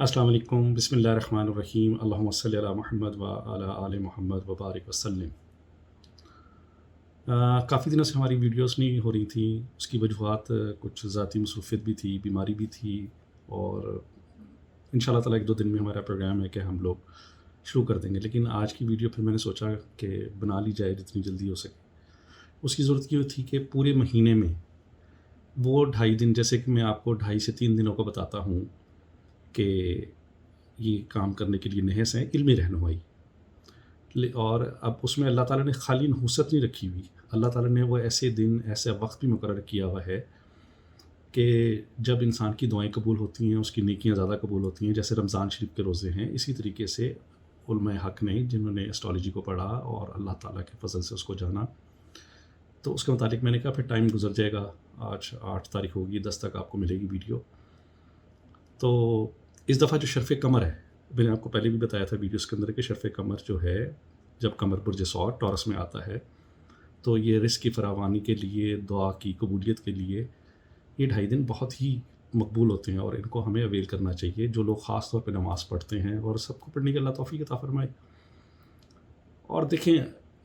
السلام علیکم، بسم اللہ الرحمن الرحیم، اللہم صلی علی محمد و علی آل محمد وبارک وسلم۔ کافی دنوں سے ہماری ویڈیوز نہیں ہو رہی تھیں، اس کی وجوہات کچھ ذاتی مصروفیت بھی تھی، بیماری بھی تھی، اور انشاءاللہ تعالیٰ ایک دو دن میں ہمارا پروگرام ہے کہ ہم لوگ شروع کر دیں گے، لیکن آج کی ویڈیو پھر میں نے سوچا کہ بنا لی جائے جتنی جلدی ہو سکے۔ اس کی ضرورت یہ تھی کہ پورے مہینے میں وہ 2.5 دن، جیسے کہ میں آپ کو 2.5 سے 3 دنوں کا بتاتا ہوں کہ یہ کام کرنے کے لیے نحس ہیں، علمی رہنمائی، اور اب اس میں اللہ تعالیٰ نے خالی نحوست نہیں رکھی ہوئی، اللہ تعالیٰ نے وہ ایسے دن ایسا وقت بھی مقرر کیا ہوا ہے کہ جب انسان کی دعائیں قبول ہوتی ہیں، اس کی نیکیاں زیادہ قبول ہوتی ہیں، جیسے رمضان شریف کے روزے ہیں۔ اسی طریقے سے علماء حق نے جنہوں نے اسٹرالوجی کو پڑھا اور اللہ تعالیٰ کے فضل سے اس کو جانا، تو اس کے متعلق میں نے کہا پھر ٹائم گزر جائے گا، آج 8 تاریخ ہوگی، 10 تک آپ کو ملے گی ویڈیو۔ تو اس دفعہ جو شرف قمر ہے، میں نے آپ کو پہلے بھی بتایا تھا ویڈیوز کے اندر کہ شرف قمر جو ہے جب قمر برج ثور ٹورس میں آتا ہے تو یہ رزق کی فراوانی کے لیے، دعا کی قبولیت کے لیے یہ 2.5 دن بہت ہی مقبول ہوتے ہیں، اور ان کو ہمیں اویل کرنا چاہیے، جو لوگ خاص طور پہ نماز پڑھتے ہیں، اور سب کو پڑھنے کی اللہ توفیق عطا فرمائے۔ اور دیکھیں،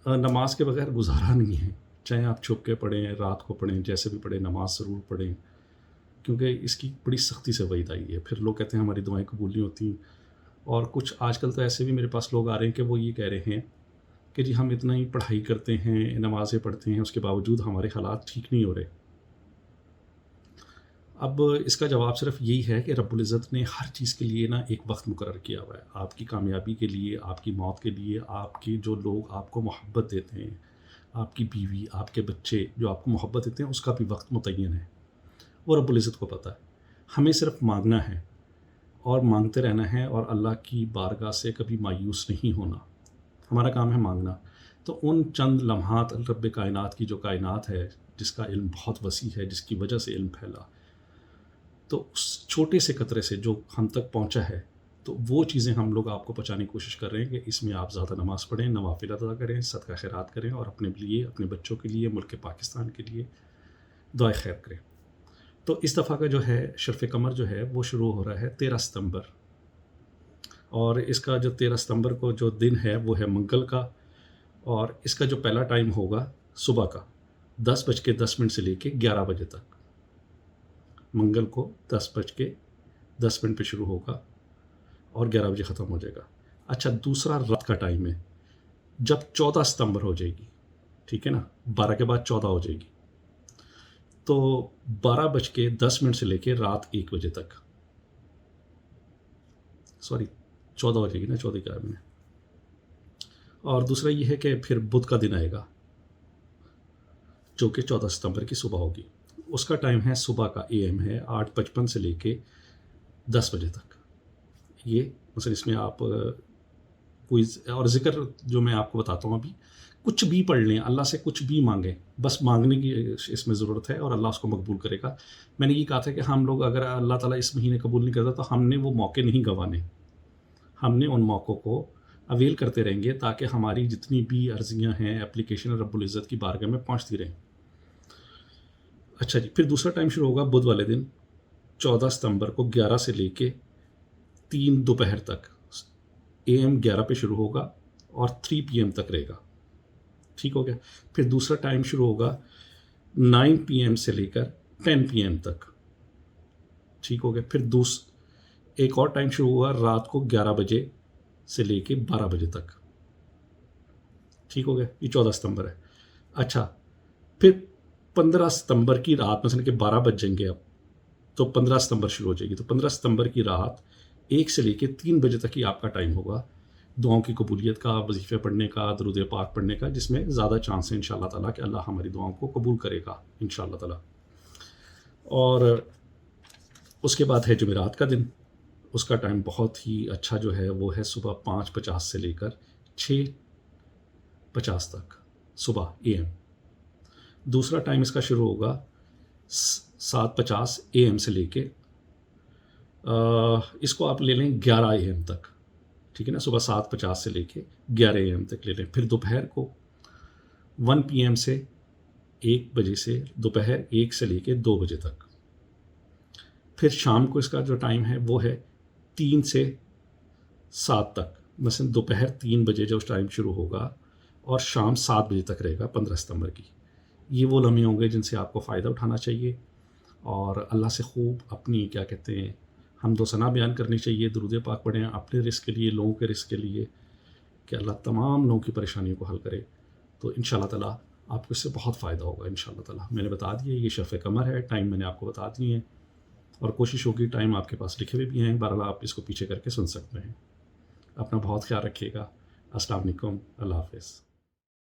نماز کے بغیر گزارا نہیں ہے، چاہے آپ چھپ کے پڑھیں، رات کو پڑھیں، جیسے بھی پڑھیں، نماز ضرور پڑھیں، کیونکہ اس کی بڑی سختی سے وعید آئی ہے۔ پھر لوگ کہتے ہیں ہماری دعائیں قبول نہیں ہوتی، اور کچھ آج کل تو ایسے بھی میرے پاس لوگ آ رہے ہیں کہ وہ یہ کہہ رہے ہیں کہ جی ہم اتنا ہی پڑھائی کرتے ہیں، نمازیں پڑھتے ہیں، اس کے باوجود ہمارے حالات ٹھیک نہیں ہو رہے۔ اب اس کا جواب صرف یہی ہے کہ رب العزت نے ہر چیز کے لیے ایک وقت مقرر کیا ہوا ہے، آپ کی کامیابی کے لیے، آپ کی موت کے لیے، آپ کی جو لوگ آپ کو محبت دیتے ہیں، آپ کی بیوی، آپ کے بچے جو آپ کو محبت دیتے ہیں، اس کا بھی وقت متعین ہے، وہ رب العزت کو پتہ ہے۔ ہمیں صرف مانگنا ہے اور مانگتے رہنا ہے، اور اللہ کی بارگاہ سے کبھی مایوس نہیں ہونا، ہمارا کام ہے مانگنا۔ تو ان چند لمحات رب کائنات کی، جو کائنات ہے، جس کا علم بہت وسیع ہے، جس کی وجہ سے علم پھیلا، تو اس چھوٹے سے قطرے سے جو ہم تک پہنچا ہے، تو وہ چیزیں ہم لوگ آپ کو پہنچانے کی کوشش کر رہے ہیں کہ اس میں آپ زیادہ نماز پڑھیں، نوافل ادا کریں، صدقہ خیرات کریں، اور اپنے لیے، اپنے بچوں کے لیے، ملک پاکستان کے لیے دعائے خیر کریں۔ تو اس دفعہ کا جو ہے شرف قمر جو ہے وہ شروع ہو رہا ہے 13 ستمبر، اور اس کا جو 13 ستمبر کو جو دن ہے وہ ہے منگل کا، اور اس کا جو پہلا ٹائم ہوگا صبح کا 10:10 سے لے کے 11 بجے تک۔ منگل کو 10:10 پہ شروع ہوگا اور 11 بجے ختم ہو جائے گا۔ اچھا، دوسرا رات کا ٹائم ہے جب 14 ستمبر ہو جائے گی، ٹھیک ہے نا، 12 کے بعد 14 ہو جائے گی، تو 12:10 سے لے کے رات 1 بجے تک، سوری 14 ہو جائے گی نا، 14 کیا میں نے۔ اور دوسرا یہ ہے کہ پھر بدھ کا دن آئے گا جو کہ 14 ستمبر کی صبح ہوگی، اس کا ٹائم ہے صبح کا AM ہے 8:55 سے لے کے 10 بجے تک۔ یہ مثلا اس میں آپ کوئی اور ذکر جو میں آپ کو بتاتا ہوں، ابھی کچھ بھی پڑھ لیں، اللہ سے کچھ بھی مانگیں، بس مانگنے کی اس میں ضرورت ہے، اور اللہ اس کو مقبول کرے گا۔ میں نے یہ کہا تھا کہ ہم لوگ اگر اللہ تعالیٰ اس مہینے قبول نہیں کرتا تو ہم نے وہ موقع نہیں گنوانے، ہم نے ان موقعوں کو اویل کرتے رہیں گے تاکہ ہماری جتنی بھی عرضیاں ہیں، اپلیکیشن رب العزت کی بارگاہ میں پہنچتی رہیں۔ اچھا جی، پھر دوسرا ٹائم شروع ہوگا بدھ والے دن 14 ستمبر کو 11 سے لے کے 3 دوپہر تک، AM 11 پہ شروع ہوگا اور 3 PM تک رہے گا، ٹھیک ہو گیا۔ پھر دوسرا ٹائم شروع ہوگا 9 PM سے لے کر 10 PM تک، ٹھیک ہو گیا۔ پھر ایک اور ٹائم شروع ہوگا رات کو 11 بجے سے لے کے 12 بجے تک، ٹھیک ہو گیا، یہ 14 ستمبر ہے۔ اچھا، پھر 15 ستمبر کی رات، مثلا کہ 12 بج جائیں گے اب، تو 15 ستمبر شروع ہو جائے گی، تو 15 ستمبر کی رات 1 سے لے کے 3 بجے تک ہی آپ کا ٹائم ہوگا دعاؤں کی قبولیت کا، وظیفے پڑھنے کا، درود پاک پڑھنے کا، جس میں زیادہ چانس ہے انشاءاللہ تعالیٰ کہ اللہ ہماری دعاؤں کو قبول کرے گا انشاءاللہ تعالیٰ۔ اور اس کے بعد ہے جمعرات کا دن، اس کا ٹائم بہت ہی اچھا جو ہے وہ ہے صبح 5:50 سے لے کر 6:50 تک، صبح AM۔ دوسرا ٹائم اس کا شروع ہوگا 7:50 AM سے لے کے اس کو آپ لے لیں 11 AM تک، ٹھیک ہے نا، صبح 7:50 سے لے کے 11 AM تک لے لیں۔ پھر دوپہر کو 1 PM سے 1 بجے سے، دوپہر 1 سے لے کے 2 بجے تک۔ پھر شام کو اس کا جو ٹائم ہے وہ ہے 3 سے 7 تک، مثلا دوپہر 3 بجے جب ٹائم شروع ہوگا اور شام 7 بجے تک رہے گا 15 ستمبر کی. یہ وہ لمحے ہوں گے جن سے آپ کو فائدہ اٹھانا چاہیے، اور اللہ سے خوب اپنی کیا کہتے ہیں حمد و ثنا بیان کرنی چاہیے، درود پاک پڑھیں اپنے رزق کے لیے، لوگوں کے رزق کے لیے، کہ اللہ تمام لوگوں کی پریشانیوں کو حل کرے. تو انشاءاللہ تعالیٰ آپ کو اس سے بہت فائدہ ہوگا انشاءاللہ تعالیٰ. میں نے بتا دیا یہ شفع قمر ہے، ٹائم میں نے آپ کو بتا دی ہے، اور کوشش ہوگی ٹائم آپ کے پاس لکھے ہوئے بھی ہیں، بہرحال آپ اس کو پیچھے کر کے سن سکتے ہیں. اپنا بہت خیال رکھیے گا. السلام علیکم، اللہ حافظ.